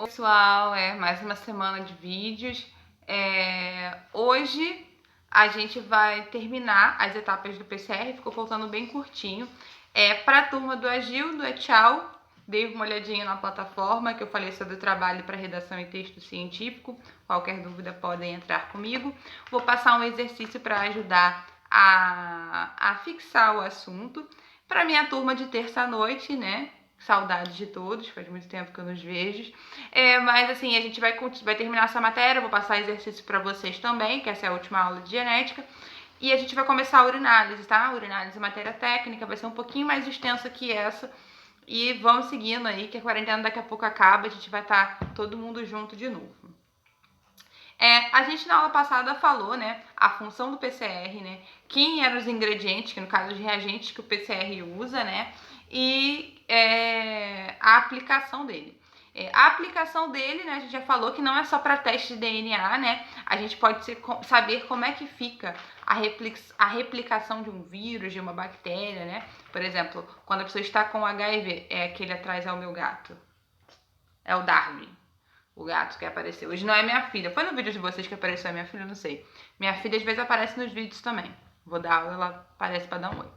Oi, pessoal, mais uma semana de vídeos. Hoje a gente vai terminar as etapas do PCR, ficou faltando bem curtinho. Para a turma do Agil, do Tchau, dei uma olhadinha na plataforma que eu falei sobre o trabalho para redação e texto científico. Qualquer dúvida podem entrar comigo. Vou passar um exercício para ajudar a fixar o assunto. Para minha turma de terça-noite, né? Saudades de todos, faz muito tempo que eu nos vejo. Mas assim, a gente vai terminar essa matéria, eu vou passar exercício para vocês também, que essa é a última aula de genética. E a gente vai começar a urinálise, tá? Urinálise é matéria técnica, vai ser um pouquinho mais extensa que essa. E vamos seguindo aí, que a quarentena daqui a pouco acaba, a gente vai estar todo mundo junto de novo. A gente na aula passada falou, né, a função do PCR, né, quem eram os ingredientes, que no caso os reagentes que o PCR usa, né, e a aplicação dele. A aplicação dele, né, a gente já falou que não é só para teste de DNA, né, a gente pode saber como é que fica a replicação de um vírus, de uma bactéria, né, por exemplo, quando a pessoa está com HIV, aquele atrás é o meu gato, é o Darwin. O gato que apareceu. Hoje não é minha filha. Foi no vídeo de vocês que apareceu a minha filha? Eu não sei. Minha filha às vezes aparece nos vídeos também. Vou dar aula, ela aparece pra dar um oi.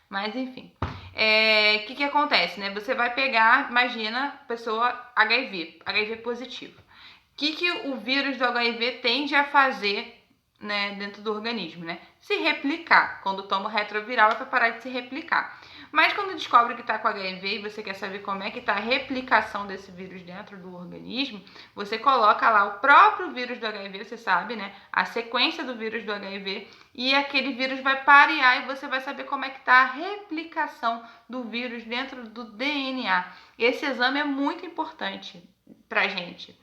Mas enfim. O que acontece, né? Você vai pegar, imagina, pessoa HIV positivo. O que o vírus do HIV tende a fazer, né, dentro do organismo, né? Se replicar. Quando toma o retroviral é para parar de se replicar. Mas quando descobre que está com HIV e você quer saber como é que está a replicação desse vírus dentro do organismo, você coloca lá o próprio vírus do HIV, você sabe, né? A sequência do vírus do HIV, e aquele vírus vai parear e você vai saber como é que está a replicação do vírus dentro do DNA. Esse exame é muito importante pra gente.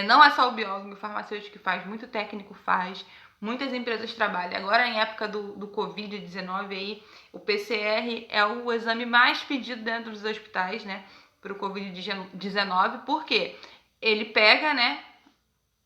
Não é só o biólogo, o farmacêutico que faz, muito técnico faz, muitas empresas trabalham. Agora, em época do Covid-19, aí, o PCR é o exame mais pedido dentro dos hospitais, né, para o Covid-19, porque ele pega, né,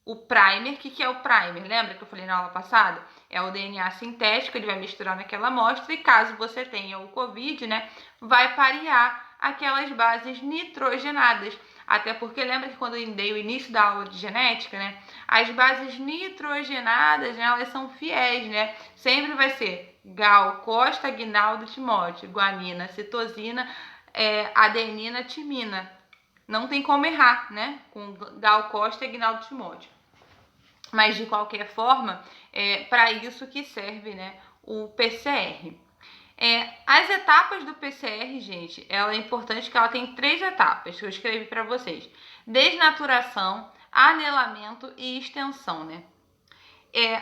o primer. O que é o primer? Lembra que eu falei na aula passada? É o DNA sintético, ele vai misturar naquela amostra e caso você tenha o Covid, né, vai parear aquelas bases nitrogenadas. Até porque lembra que quando eu dei o início da aula de genética, né, as bases nitrogenadas, né, elas são fiéis, né? Sempre vai ser Gal, Costa, Aguinaldo, Timóteo, guanina, citosina, adenina, timina. Não tem como errar, né? Com Gal Costa e Aguinaldo Timóteo. Mas de qualquer forma, para isso que serve, né, o PCR. As etapas do PCR, gente, ela é importante que ela tem 3 etapas que eu escrevi para vocês: desnaturação, anelamento e extensão, né?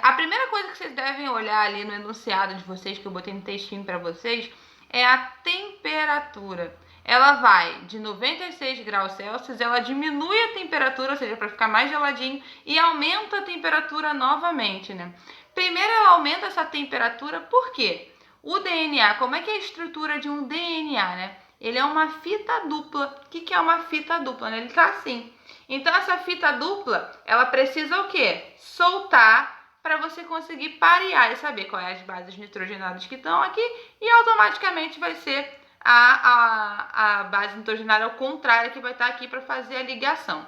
A primeira coisa que vocês devem olhar ali no enunciado de vocês, que eu botei no textinho para vocês, é a temperatura. Ela vai de 96 graus Celsius, ela diminui a temperatura, ou seja, para ficar mais geladinho, e aumenta a temperatura novamente, né? Primeiro ela aumenta essa temperatura, por quê? O DNA, como é que é a estrutura de um DNA, né? Ele é uma fita dupla. O que é uma fita dupla, né? Ele tá assim. Então, essa fita dupla, ela precisa o quê? Soltar para você conseguir parear e saber quais as bases nitrogenadas que estão aqui, e automaticamente vai ser a base nitrogenada ao contrário que vai estar aqui para fazer a ligação.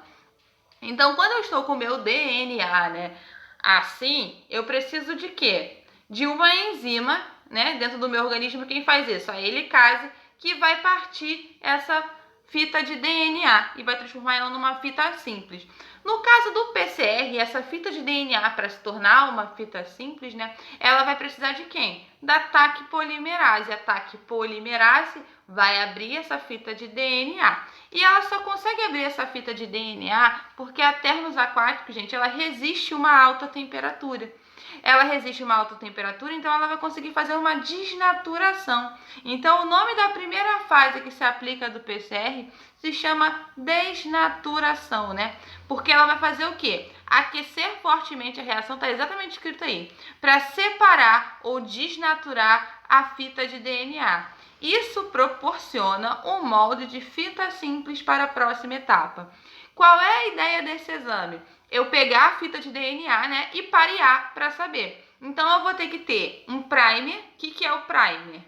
Então, quando eu estou com o meu DNA, né, assim, eu preciso de quê? De uma enzima, né, dentro do meu organismo. Quem faz isso? A helicase, que vai partir essa fita de DNA e vai transformar ela numa fita simples. No caso do PCR, essa fita de DNA, para se tornar uma fita simples, né, ela vai precisar de quem? Da TAC polimerase. A TAC polimerase vai abrir essa fita de DNA. E ela só consegue abrir essa fita de DNA porque a termos aquáticos, gente, ela resiste uma alta temperatura. Ela resiste uma alta temperatura, então ela vai conseguir fazer uma desnaturação. Então, o nome da primeira fase que se aplica do PCR se chama desnaturação, né? Porque ela vai fazer o quê? Aquecer fortemente a reação, tá exatamente escrito aí, para separar ou desnaturar a fita de DNA. Isso proporciona um molde de fita simples para a próxima etapa. Qual é a ideia desse exame? Eu pegar a fita de DNA, né, e parear para saber. Então, eu vou ter que ter um primer. O que é o primer?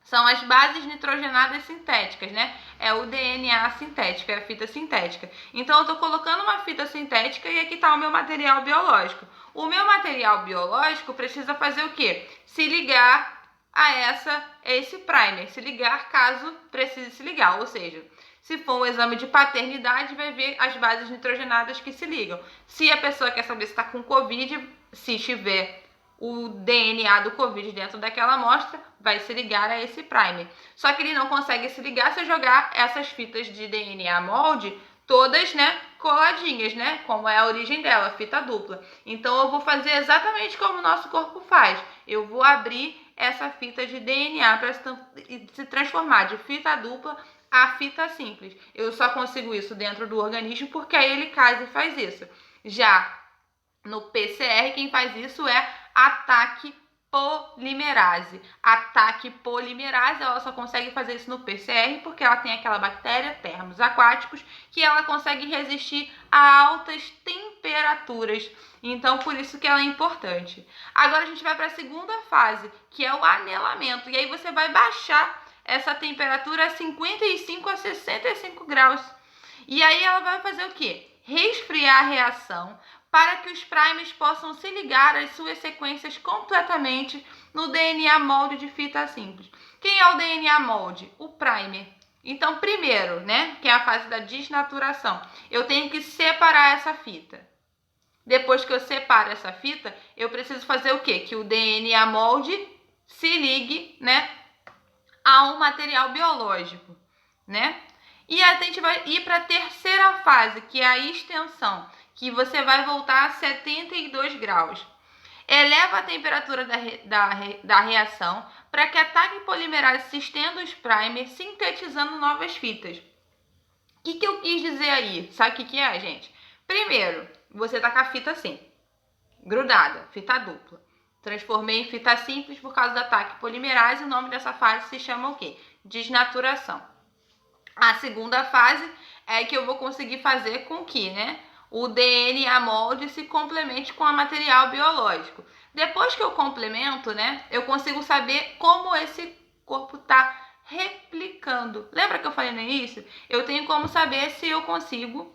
são as bases nitrogenadas sintéticas, né? É o DNA sintético, é a fita sintética. Então, eu estou colocando uma fita sintética e aqui está o meu material biológico. O meu material biológico precisa fazer o quê? Se ligar a esse primer, se ligar caso precise se ligar, ou seja, se for um exame de paternidade, vai ver as bases nitrogenadas que se ligam. Se a pessoa quer saber se está com Covid, se tiver o DNA do Covid dentro daquela amostra, vai se ligar a esse primer. Só que ele não consegue se ligar se eu jogar essas fitas de DNA molde todas, né, coladinhas, né, como é a origem dela, fita dupla. Então eu vou fazer exatamente como o nosso corpo faz. Eu vou abrir essa fita de DNA para se transformar de fita dupla a fita simples. Eu só consigo isso dentro do organismo porque aí ele casa e faz isso. Já no PCR, quem faz isso é ataque polimerase. Ataque polimerase, ela só consegue fazer isso no PCR porque ela tem aquela bactéria, termos aquáticos, que ela consegue resistir a altas temperaturas. Então, por isso que ela é importante. Agora a gente vai para a segunda fase, que é o anelamento. E aí você vai baixar essa temperatura a 55 a 65 graus. E aí ela vai fazer o quê? Resfriar a reação para que os primers possam se ligar às suas sequências completamente no DNA molde de fita simples. Quem é o DNA molde? O primer. Então, primeiro, né, que é a fase da desnaturação, eu tenho que separar essa fita. Depois que eu separo essa fita, eu preciso fazer o quê? Que o DNA molde se ligue, né, a um material biológico, né? E a gente vai ir para a terceira fase, que é a extensão, que você vai voltar a 72 graus. Eleva a temperatura da reação para que a TAG polimerase se estenda os primers, sintetizando novas fitas. O que eu quis dizer aí? Sabe o que é, gente? Primeiro, você tá com a fita assim, grudada, fita dupla. Transformei em fita simples por causa da TAG polimerase. O nome dessa fase se chama o quê? Desnaturação. A segunda fase é que eu vou conseguir fazer com que, né, o DNA molde se complemente com o material biológico. Depois que eu complemento, né, eu consigo saber como esse corpo está replicando. Lembra que eu falei no início? Eu tenho como saber se eu consigo,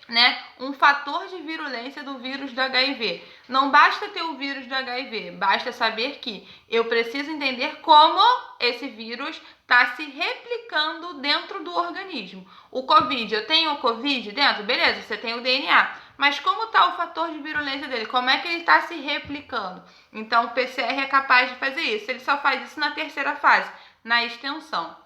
né, um fator de virulência do vírus do HIV. Não basta ter o vírus do HIV, basta saber que eu preciso entender como esse vírus está se replicando dentro do organismo. O Covid, eu tenho o Covid dentro? Beleza, você tem o DNA. Mas como está o fator de virulência dele? Como é que ele está se replicando? Então, o PCR é capaz de fazer isso. Ele só faz isso na terceira fase, na extensão.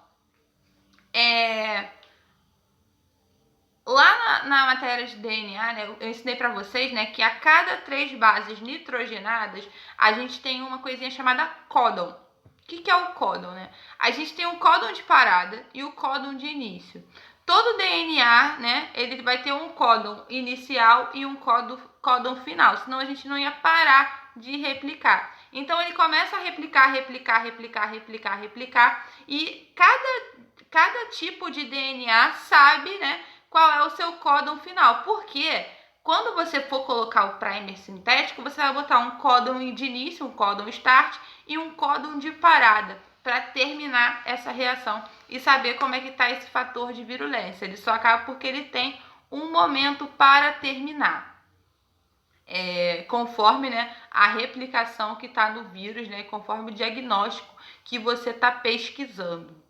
Lá na matéria de DNA, né, eu ensinei para vocês, né, que a cada 3 bases nitrogenadas, a gente tem uma coisinha chamada códon. O que é o códon, né? A gente tem um códon de parada e o códon de início. Todo DNA, né, ele vai ter um códon inicial e um códon final, senão a gente não ia parar de replicar. Então, ele começa a replicar, e cada tipo de DNA sabe, né, qual é o seu códon final. Porque quando você for colocar o primer sintético, você vai botar um códon de início, um códon start e um códon de parada para terminar essa reação e saber como é que está esse fator de virulência. Ele só acaba porque ele tem um momento para terminar. Conforme, né, a replicação que está no vírus, né, conforme o diagnóstico que você está pesquisando.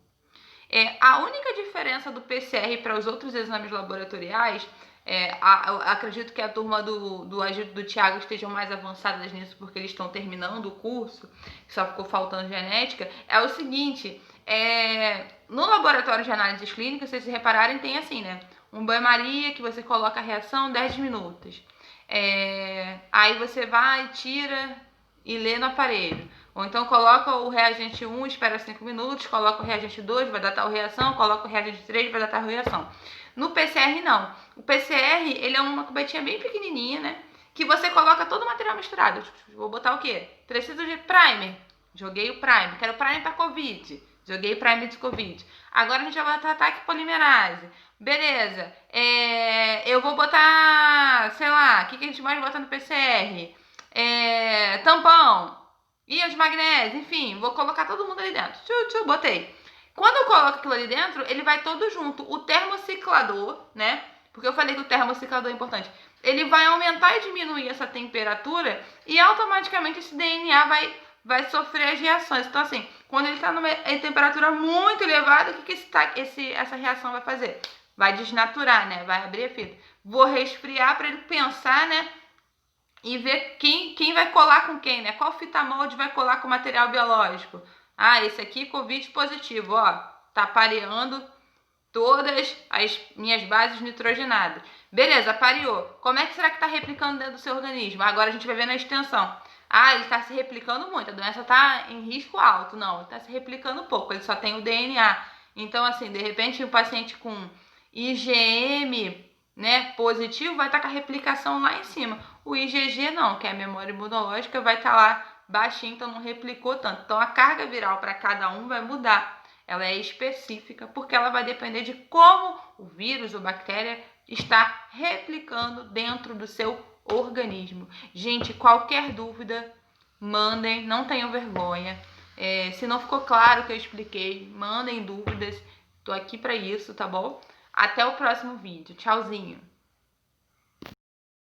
A única diferença do PCR para os outros exames laboratoriais, acredito que a turma do Agito do Thiago estejam mais avançadas nisso porque eles estão terminando o curso, só ficou faltando genética, é o seguinte, no laboratório de análises clínicas, se vocês repararem, tem assim, né, um banho-maria que você coloca a reação 10 minutos. Aí você vai, tira e lê no aparelho. Ou então coloca o reagente 1, espera 5 minutos, coloca o reagente 2, vai dar tal reação, coloca o reagente 3, vai dar tal reação. No PCR não. O PCR, ele é uma cubetinha bem pequenininha, né? Que você coloca todo o material misturado. Vou botar o quê? Preciso de primer. Joguei o primer. Quero primer para Covid. Joguei primer de Covid. Agora a gente vai botar ataque polimerase. Beleza. Eu vou botar, sei lá, o que a gente mais bota no PCR? Tampão. íon de magnésio, enfim, vou colocar todo mundo ali dentro. Botei. Quando eu coloco aquilo ali dentro, ele vai todo junto. O termociclador, né? Porque eu falei que o termociclador é importante. Ele vai aumentar e diminuir essa temperatura e automaticamente esse DNA vai sofrer as reações. Então, assim, quando ele está em temperatura muito elevada, o que essa reação vai fazer? Vai desnaturar, né? Vai abrir a fita. Vou resfriar para ele pensar, né? E ver quem vai colar com quem, né? Qual fita molde vai colar com material biológico. Ah, esse aqui Covid positivo, ó. Tá pareando todas as minhas bases nitrogenadas. Beleza, pareou. Como é que será que tá replicando dentro do seu organismo? Agora a gente vai ver na extensão. Ah, ele está se replicando muito, a doença está em risco alto. Não, ele está se replicando pouco, ele só tem o DNA. Então, assim, de repente, um paciente com IgM, né, positivo, vai estar com a replicação lá em cima. O IgG não, que é a memória imunológica, vai estar lá baixinho, então não replicou tanto. Então, a carga viral para cada um vai mudar. Ela é específica, porque ela vai depender de como o vírus ou bactéria está replicando dentro do seu organismo. Gente, qualquer dúvida, mandem, não tenham vergonha. Se não ficou claro o que eu expliquei, mandem dúvidas. Tô aqui para isso, tá bom? Até o próximo vídeo. Tchauzinho!